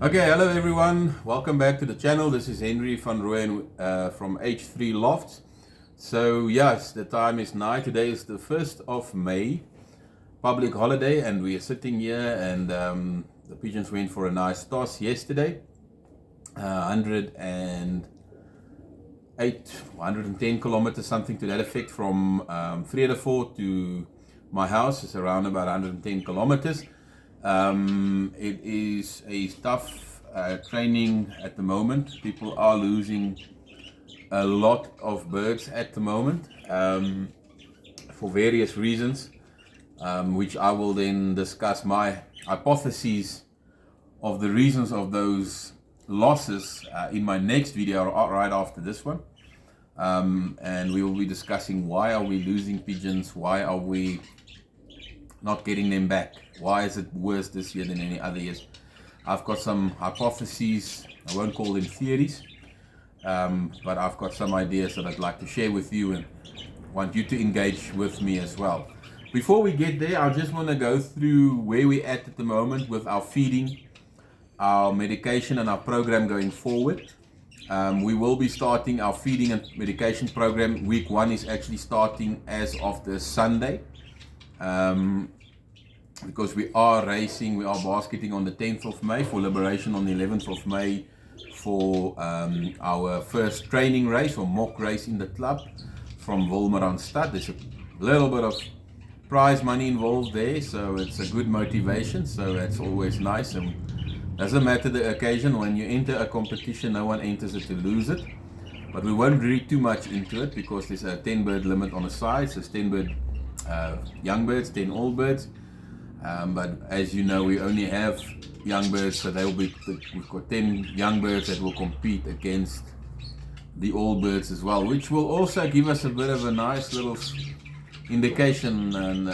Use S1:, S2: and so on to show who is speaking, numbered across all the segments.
S1: Okay, hello everyone. Welcome back to the channel. This is Henry van Rooyen from H3 Lofts. So yes, the time is nigh. Today is the 1st of May, public holiday, and we are sitting here and the pigeons went for a nice toss yesterday. 110 kilometers, something to that effect, from Vredefort to my house. It's around about 110 kilometers. It is a tough training at the moment. People are losing a lot of birds at the moment for various reasons, which I will then discuss my hypotheses of the reasons of those losses in my next video right after this one. And we will be discussing why are we losing pigeons, why are we not getting them back, why is it worse this year than any other years. I've got some hypotheses, I won't call them theories, but I've got some ideas that I'd like to share with you and want you to engage with me as well. Before we get there, I just want to go through where we're at the moment with our feeding, our medication and our program going forward. We will be starting our feeding and medication program. Week 1 is actually starting as of this Sunday, because we are racing, we are basketing on the 10th of May for Liberation on the 11th of May for our first training race or mock race in the club from Wolmerandstad. There's a little bit of prize money involved there, so it's a good motivation, so that's always nice. And doesn't matter the occasion, when you enter a competition, no one enters it to lose it. But we won't read too much into it because there's a 10 bird limit on the side, so it's 10 bird young birds, 10 old birds. But as you know, we only have young birds, so we've got 10 young birds that will compete against the old birds as well, which will also give us a bit of a nice little indication and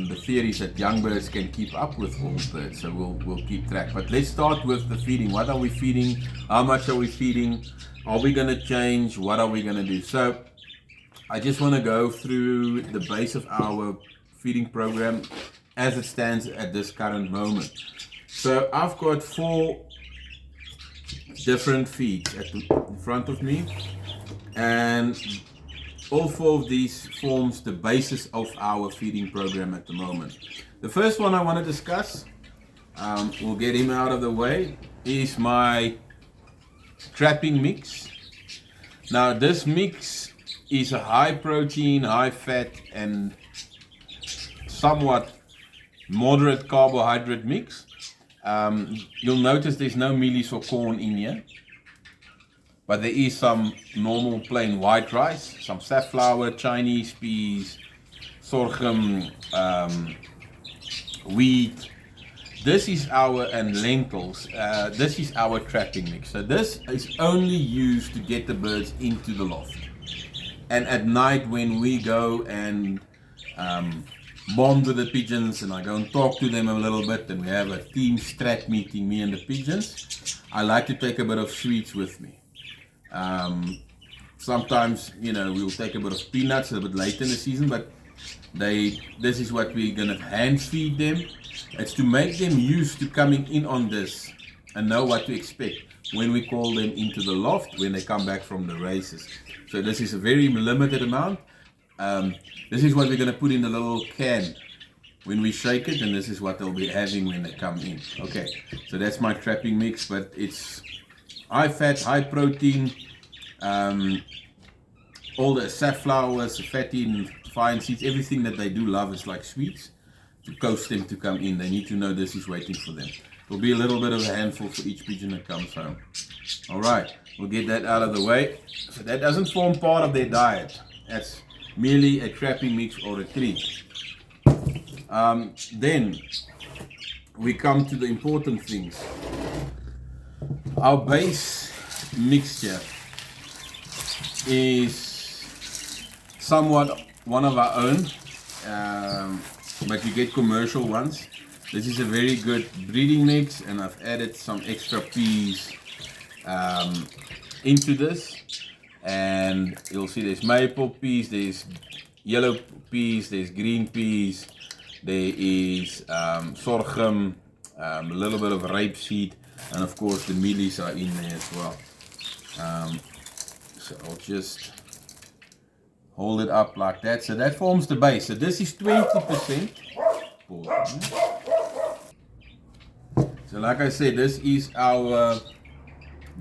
S1: the theories that young birds can keep up with old birds, so we'll keep track. But let's start with the feeding. What are we feeding? How much are we feeding? Are we going to change? What are we going to do? So I just want to go through the base of our feeding program as it stands at this current moment. So I've got 4 different feeds in front of me, and all 4 of these forms the basis of our feeding program at the moment. The first one I want to discuss, we'll get him out of the way, is my trapping mix. Now this mix is a high protein, high fat and somewhat moderate carbohydrate mix. You'll notice there's no mealies or corn in here, but there is some normal plain white rice, some safflower, Chinese peas, sorghum, wheat. This is and lentils. This is our trapping mix. So this is only used to get the birds into the loft. And at night when we go and bond with the pigeons and I go and talk to them a little bit and we have a team strat meeting, me and the pigeons, I like to take a bit of sweets with me. Sometimes, we'll take a bit of peanuts a bit later in the season, but this is what we're going to hand feed them. It's to make them used to coming in on this and know what to expect when we call them into the loft when they come back from the races. So this is a very limited amount. This is what we're going to put in the little can when we shake it, and this is what they'll be having when they come in. Okay, so that's my trapping mix, but it's high fat, high protein, all the safflowers, fatty and fine seeds, everything that they do love is like sweets. To coax them to come in, they need to know this is waiting for them. It'll be a little bit of a handful for each pigeon that comes home. Alright, we'll get that out of the way. So that doesn't form part of their diet. That's merely a trapping mix or a treat. Then we come to the important things. Our base mixture is somewhat one of our own, but you get commercial ones. This is a very good breeding mix, and I've added some extra peas into this, and you'll see there's maple peas, there's yellow peas, there's green peas, there is sorghum, a little bit of rapeseed. And of course the mealies are in there as well. So I'll just hold it up like that. So that forms the base. So this is 20%. So like I said, this is our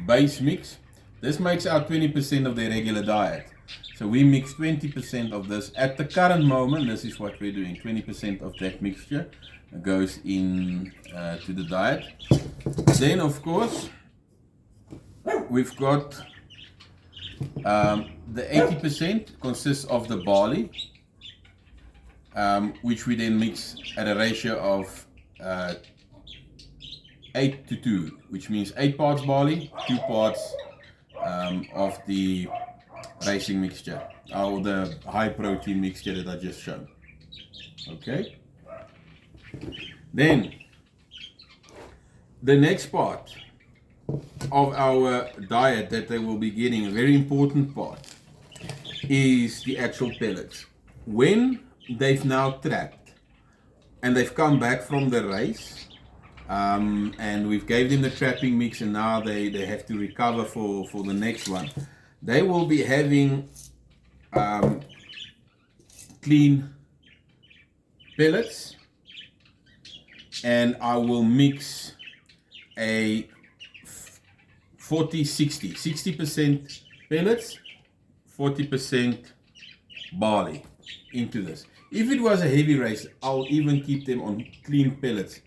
S1: base mix. This makes out 20% of their regular diet. So we mix 20% of this at the current moment. This is what we're doing. 20% of that mixture goes in to the diet. Then of course we've got the 80% consists of the barley, which we then mix at a ratio of 8 to 2, which means 8 parts barley, 2 parts of the racing mixture, or the high protein mixture that I just showed. Okay. Then the next part of our diet that they will be getting, a very important part, is the actual pellets. When they've now trapped and they've come back from the race, and we've gave them the trapping mix, and now they have to recover for the next one, they will be having clean pellets, and I will mix a 60% pellets, 40% barley into this. If it was a heavy race, I'll even keep them on clean pellets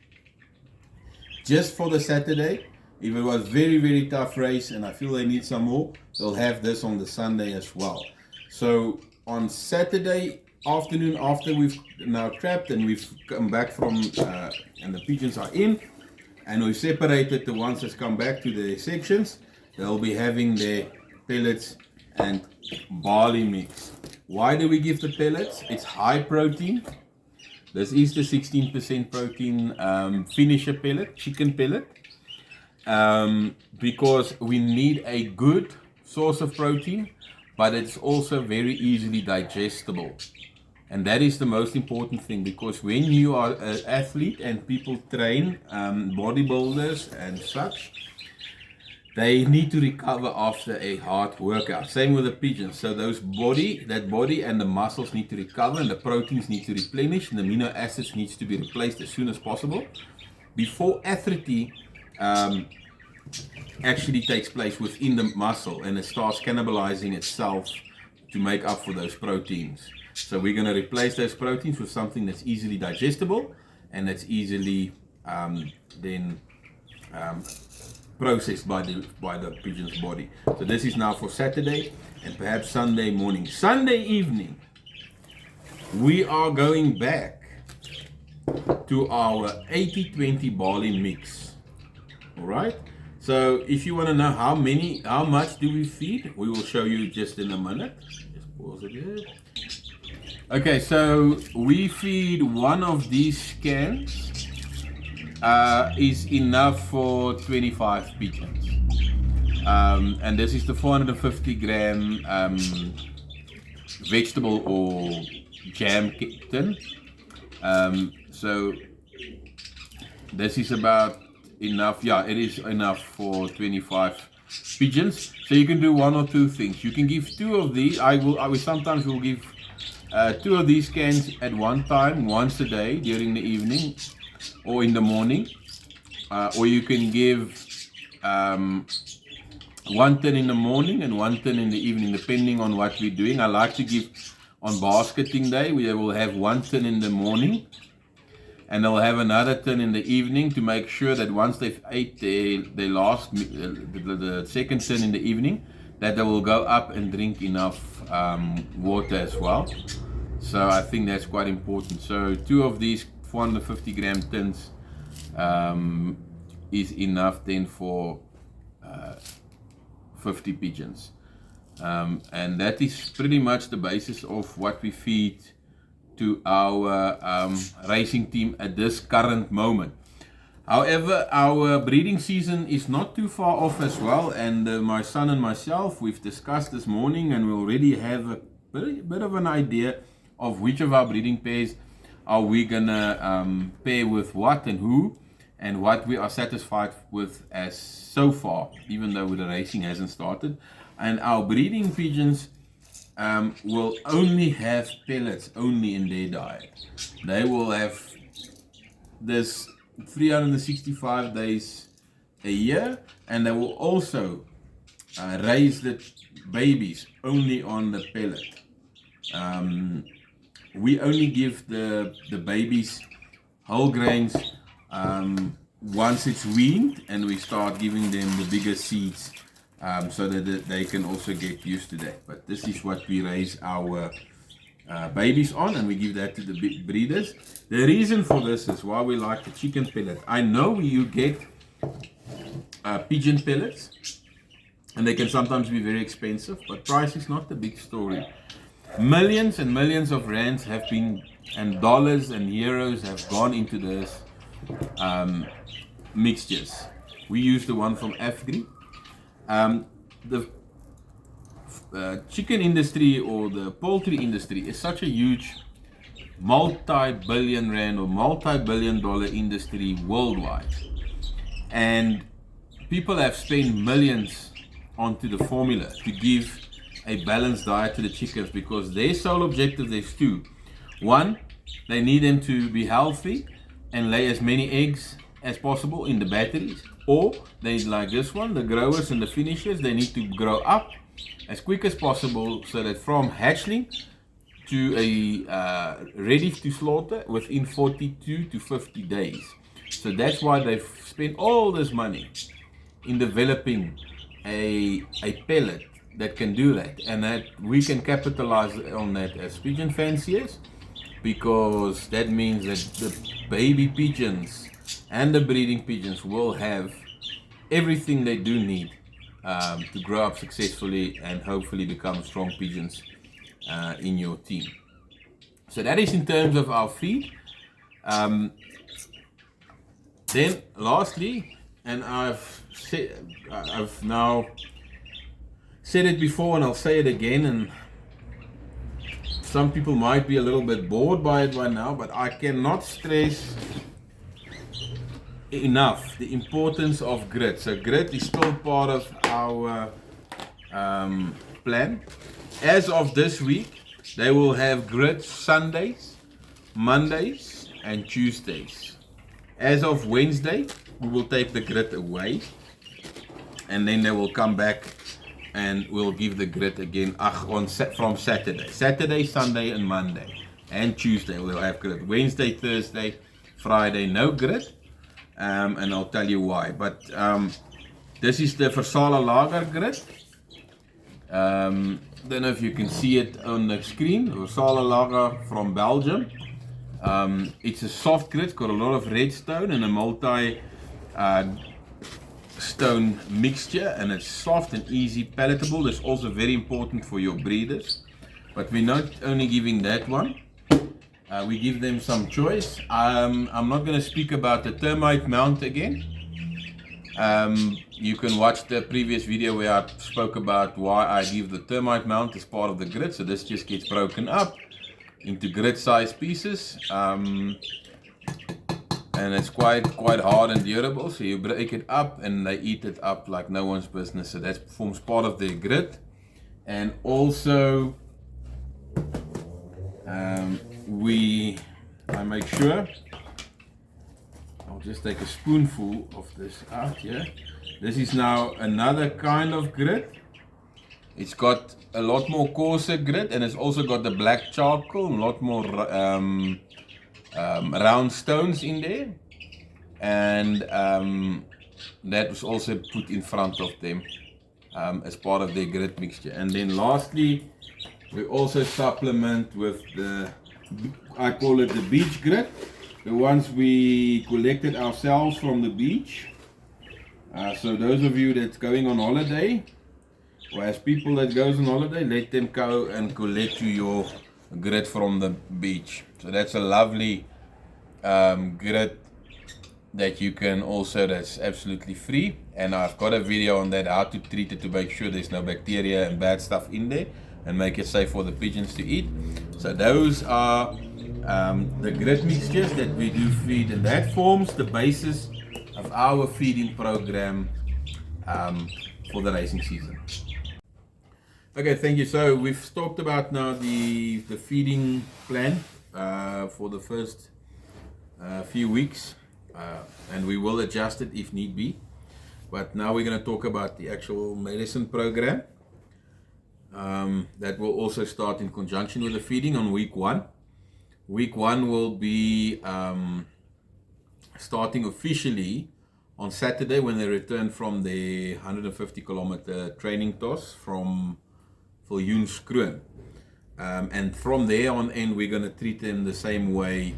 S1: just for the Saturday. If it was very tough race and I feel they need some more, they'll have this on the Sunday as well. So on Saturday afternoon, after we've now trapped and we've come back from and the pigeons are in, and we've separated the ones that's come back to their sections, they'll be having their pellets and barley mix. Why do we give the pellets? It's high protein. This is the 16% protein finisher pellet, chicken pellet, because we need a good source of protein, but it's also very easily digestible. And that is the most important thing, because when you are an athlete and people train, bodybuilders and such, they need to recover after a hard workout. Same with the pigeons. So that body and the muscles need to recover, and the proteins need to replenish, and the amino acids needs to be replaced as soon as possible before atrophy actually takes place within the muscle, and it starts cannibalizing itself to make up for those proteins. So we're going to replace those proteins with something that's easily digestible and that's easily processed by the pigeon's body. So this is now for Saturday and perhaps Sunday morning. Sunday evening, we are going back to our 80-20 barley mix. All right. So if you want to know how much do we feed, we will show you just in a minute. Just pause it here. Okay, so we feed one of these cans is enough for 25 pigeons, and this is the 450 gram vegetable or jam tin. So this is about enough. Yeah, it is enough for 25 pigeons. So you can do one or two things. You can give 2 of these. I will sometimes will give 2 of these cans at one time, once a day during the evening or in the morning, or you can give 1 tin in the morning and 1 tin in the evening, depending on what we're doing. I like to give on basketing day, we will have 1 tin in the morning, and they'll have another tin in the evening to make sure that once they've ate their last, the second tin in the evening, that they will go up and drink enough water as well. So I think that's quite important. So 2 of these 450 gram tins is enough then for 50 pigeons. And that is pretty much the basis of what we feed to our racing team at this current moment. However, our breeding season is not too far off as well, and my son and myself, we've discussed this morning, and we already have a bit of an idea of which of our breeding pairs are we gonna pair with what and who. and what we are satisfied with as so far, even though the racing hasn't started. And our breeding pigeons will only have pellets only in their diet. They will have this 365 days a year, and they will also raise the babies only on the pellet. We only give the babies whole grains once it's weaned, and we start giving them the bigger seeds so that they can also get used to that. But this is what we raise our babies on, and we give that to the big breeders. The reason for this is why we like the chicken pellet. I know you get pigeon pellets, and they can sometimes be very expensive, but price is not the big story. Millions and millions of rands have been, and dollars and euros have gone into this mixtures. We use the one from Afgri. The chicken industry or the poultry industry is such a huge multi-billion rand or multi-billion dollar industry worldwide, and people have spent millions onto the formula to give a balanced diet to the chickens, because their sole objective is two. One, they need them to be healthy and lay as many eggs as possible in the batteries, or they, like this one, the growers and the finishers, they need to grow up as quick as possible so that from hatchling to a ready to slaughter within 42 to 50 days. So that's why they've spent all this money in developing a pellet that can do that, and that we can capitalize on that as pigeon fanciers, because that means that the baby pigeons and the breeding pigeons will have everything they do need to grow up successfully and hopefully become strong pigeons in your team. So that is in terms of our feed. Then lastly, and I've now said it before and I'll say it again, and some people might be a little bit bored by it by now, but I cannot stress enough the importance of grit. So grit is still part of our plan. As of this week, they will have grit Sundays, Mondays and Tuesdays. As of Wednesday, we will take the grit away, and then they will come back and we'll give the grit again from Saturday, Sunday and Monday, and Tuesday we'll have grit. Wednesday, Thursday, Friday no grit, and I'll tell you why. But this is the Versala Lager grit. Don't know if you can see it on the screen. Versala Lager from Belgium. It's a soft grit, got a lot of redstone and a multi stone mixture, and it's soft and easy palatable. That's also very important for your breeders. But we're not only giving that one, we give them some choice. I'm not going to speak about the termite mount again. You can watch the previous video where I spoke about why I give the termite mount as part of the grit. So this just gets broken up into grit size pieces, and it's quite hard and durable. So you break it up and they eat it up like no one's business. So that forms part of their grit. And also I make sure, I'll just take a spoonful of this out here. This is now another kind of grit. It's got a lot more coarser grit, and it's also got the black charcoal, a lot more round stones in there, and that was also put in front of them as part of their grit mixture. And then lastly, we also supplement with the, I call it the beach grit, the ones we collected ourselves from the beach. So those of you that's going on holiday, or as people that goes on holiday, let them go and collect you your grit from the beach. So that's a lovely grit that you can also, that's absolutely free, and I've got a video on that, how to treat it to make sure there's no bacteria and bad stuff in there and make it safe for the pigeons to eat. So those are the grit mixtures that we do feed, and that forms the basis of our feeding program for the racing season. Okay, thank you. So we've talked about now the feeding plan for the first few weeks, and we will adjust it if need be. But now we're going to talk about the actual medicine program that will also start in conjunction with the feeding on week 1. Week 1 will be starting officially on Saturday when they return from the 150 kilometer training toss from Viljoenskroon. And from there on in, we're going to treat them the same way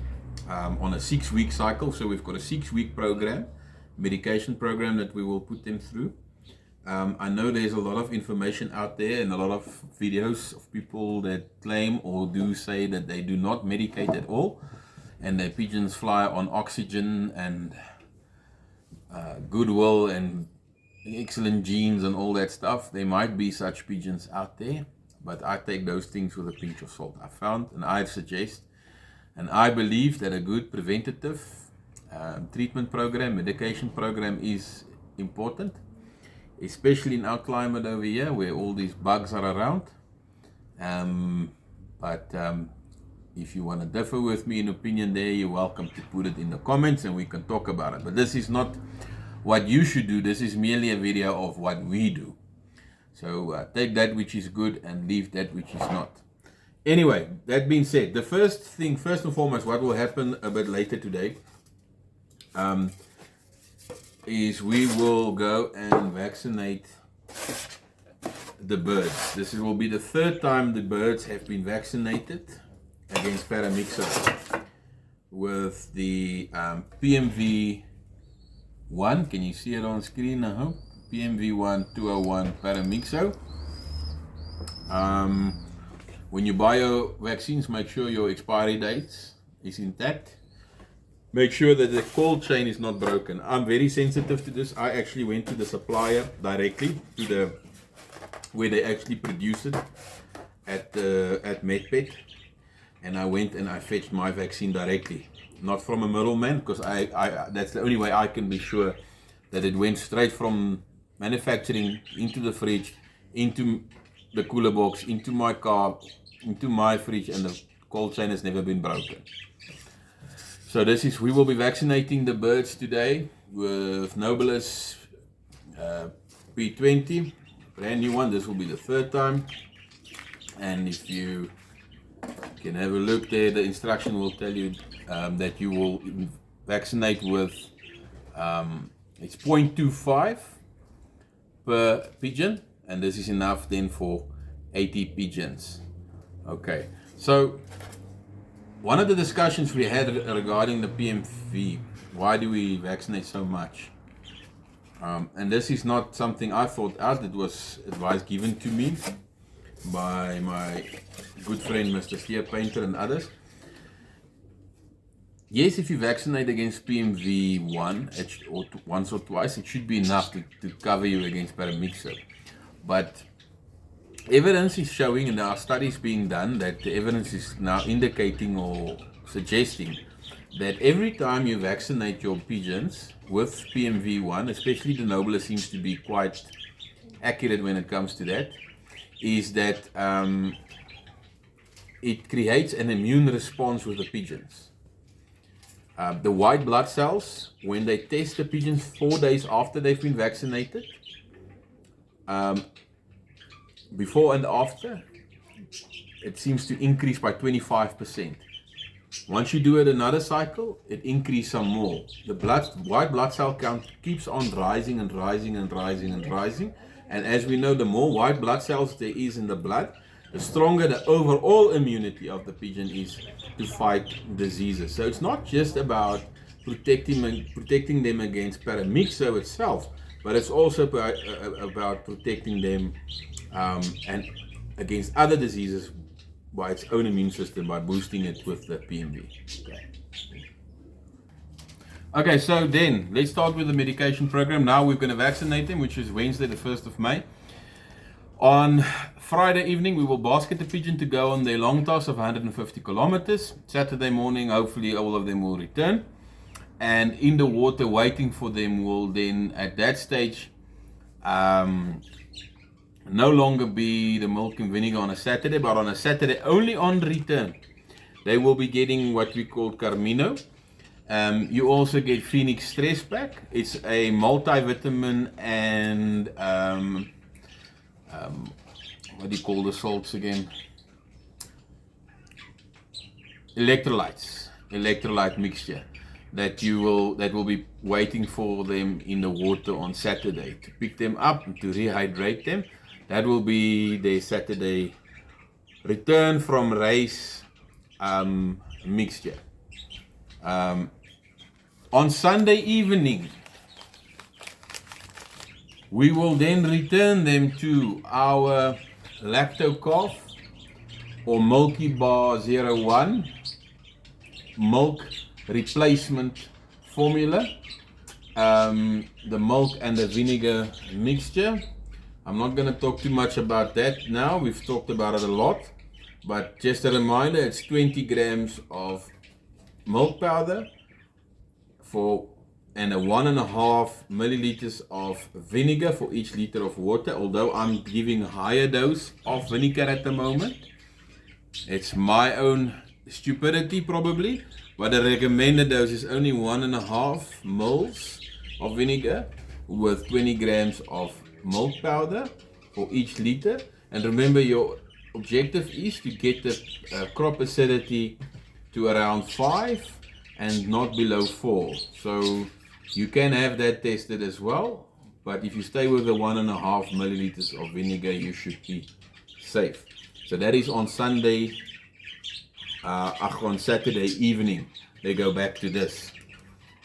S1: on a 6-week cycle. So we've got a 6-week program, medication program that we will put them through. I know there's a lot of information out there and a lot of videos of people that claim or do say that they do not medicate at all and their pigeons fly on oxygen and goodwill and excellent genes and all that stuff. There might be such pigeons out there, but I take those things with a pinch of salt. I found and I suggest and I believe that a good preventative treatment program, medication program is important, especially in our climate over here where all these bugs are around. But if you want to differ with me in opinion there, you're welcome to put it in the comments and we can talk about it. But this is not what you should do. This is merely a video of what we do. So take that which is good and leave that which is not. Anyway, that being said, the first and foremost, what will happen a bit later today is we will go and vaccinate the birds. This will be the 3rd time the birds have been vaccinated against paramyxo with the PMV1. Can you see it on screen? I hope. PMV1 201 paramyxo. When you buy your vaccines, make sure your expiry dates is intact. Make sure that the cold chain is not broken. I'm very sensitive to this. I actually went to the supplier directly to where they actually produce it at MedPet, and I went and I fetched my vaccine directly, not from a middleman, because I that's the only way I can be sure that it went straight from manufacturing into the fridge, into the cooler box, into my car, into my fridge, and the cold chain has never been broken. So we will be vaccinating the birds today with Nobilis P20, brand new one. This will be the 3rd time. And if you can have a look there, the instruction will tell you that you will vaccinate with, it's 0.25 per pigeon. And this is enough then for 80 pigeons. Okay, so one of the discussions we had regarding the PMV, why do we vaccinate so much? And this is not something I thought out, it was advice given to me by my good friend Mr. Steer Painter and others. Yes, if you vaccinate against PMV1 or once or twice, it should be enough to cover you against paramyxo. But evidence is showing, and there are studies being done, that the evidence is now indicating or suggesting that every time you vaccinate your pigeons with PMV1, especially the Nobilis seems to be quite accurate when it comes to that, is that it creates an immune response with the pigeons. The white blood cells, when they test the pigeons 4 days after they've been vaccinated, before and after, it seems to increase by 25%. Once you do it another cycle, it increases some more. The white blood cell count keeps on rising and rising and rising and rising. And as we know, the more white blood cells there is in the blood, the stronger the overall immunity of the pigeon is to fight diseases. So it's not just about protecting them against paramyxo itself, but it's also about protecting them and against other diseases by its own immune system, by boosting it with the PMV. Okay, so then let's start with the medication program. Now we're going to vaccinate them, which is Wednesday the 1st of May. On Friday evening, we will basket the pigeon to go on their long toss of 150 kilometers. Saturday morning, hopefully all of them will return. and in the water waiting for them will then at that stage no longer be the milk and vinegar on a Saturday, but on a Saturday only on return they will be getting what we call Carmino. You also get Phoenix Stress Pack. It's a multivitamin and what do you call the salts again? Electrolyte mixture that will be waiting for them in the water on Saturday to pick them up and to rehydrate them. That will be their Saturday return from race mixture. On Sunday evening, we will then return them to our Lacto-Calf or Milky Bar 01 milk replacement formula, the milk and the vinegar mixture. I'm not going to talk too much about that now, we've talked about it a lot, but just a reminder, it's 20 grams of milk powder and a 1.5 milliliters of vinegar for each liter of water. Although I'm giving a higher dose of vinegar at the moment, it's my own stupidity probably, but the recommended dose is only 1.5 mils of vinegar with 20 grams of milk powder for each liter. And remember, your objective is to get the crop acidity to around 5 and not below 4. So you can have that tested as well, but if you stay with the 1.5 milliliters of vinegar, you should be safe. So that is on Sunday, on Saturday evening, they go back to this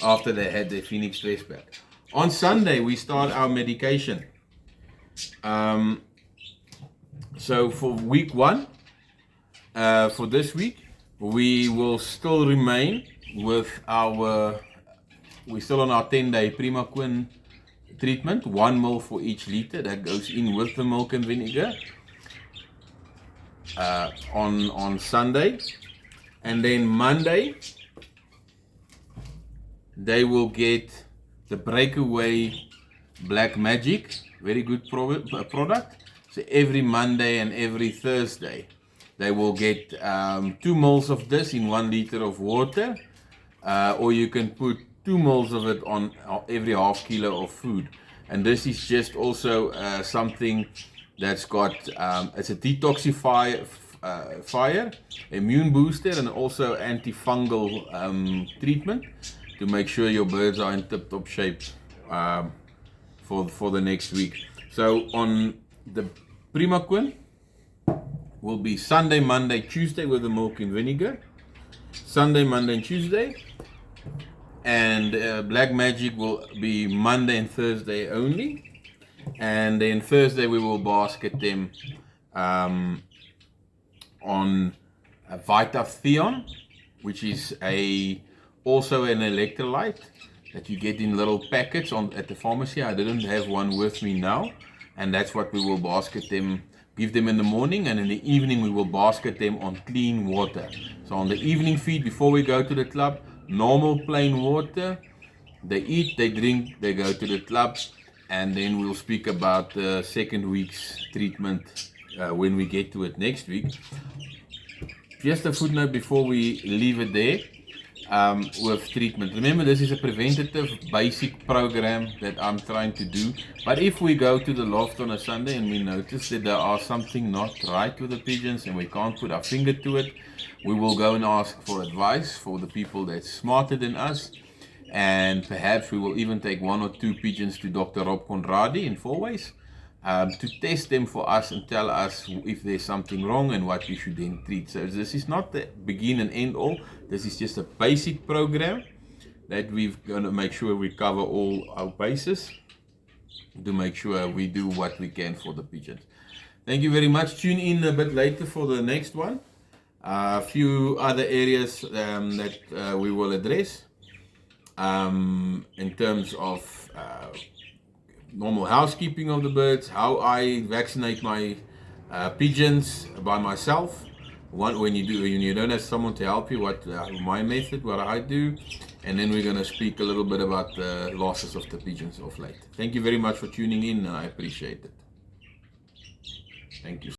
S1: after they had their Phoenix Stress Pack. On Sunday, we start our medication. So for week 1, for this week, we will still remain with we're still on our 10-day Primaquin treatment, 1 ml for each liter. That goes in with the milk and vinegar on Sunday. And then Monday, they will get the Breakaway Black Magic, very good product. So every Monday and every Thursday, they will get 2 ml of this in 1 liter of water, or you can put 2 ml of it on every half kilo of food. And this is just also something that's got, it's a detoxifier, immune booster, and also antifungal treatment to make sure your birds are in tip-top shape for the next week. So on the Primaquin will be Sunday, Monday, Tuesday with the milk and vinegar. Sunday, Monday and Tuesday. And Black Magic will be Monday and Thursday only. And then Thursday we will basket them on Vitatheon, which is also an electrolyte that you get in little packets at the pharmacy. I didn't have one with me now, and that's what we will basket them, give them in the morning, and in the evening we will basket them on clean water. So on the evening feed before we go to the club, normal plain water, they eat, they drink, they go to the club, and then we'll speak about the second week's treatment when we get to it next week. Just a footnote before we leave it there with treatment. Remember, this is a preventative basic program that I'm trying to do, but if we go to the loft on a Sunday and we notice that there are something not right with the pigeons and we can't put our finger to it, we will go and ask for advice for the people that's smarter than us, and perhaps we will even take 1 or 2 pigeons to Dr. Rob Conradi in Fourways to test them for us and tell us if there's something wrong and what we should then treat. So this is not the begin and end all. This is just a basic program that we're going to make sure we cover all our bases to make sure we do what we can for the pigeons. Thank you very much. Tune in a bit later for the next one. A few other areas that we will address in terms of normal housekeeping of the birds, how I vaccinate my pigeons by myself. When you don't have someone to help you, what my method, what I do, and then we're going to speak a little bit about the losses of the pigeons of late. Thank you very much for tuning in, and I appreciate it. Thank you.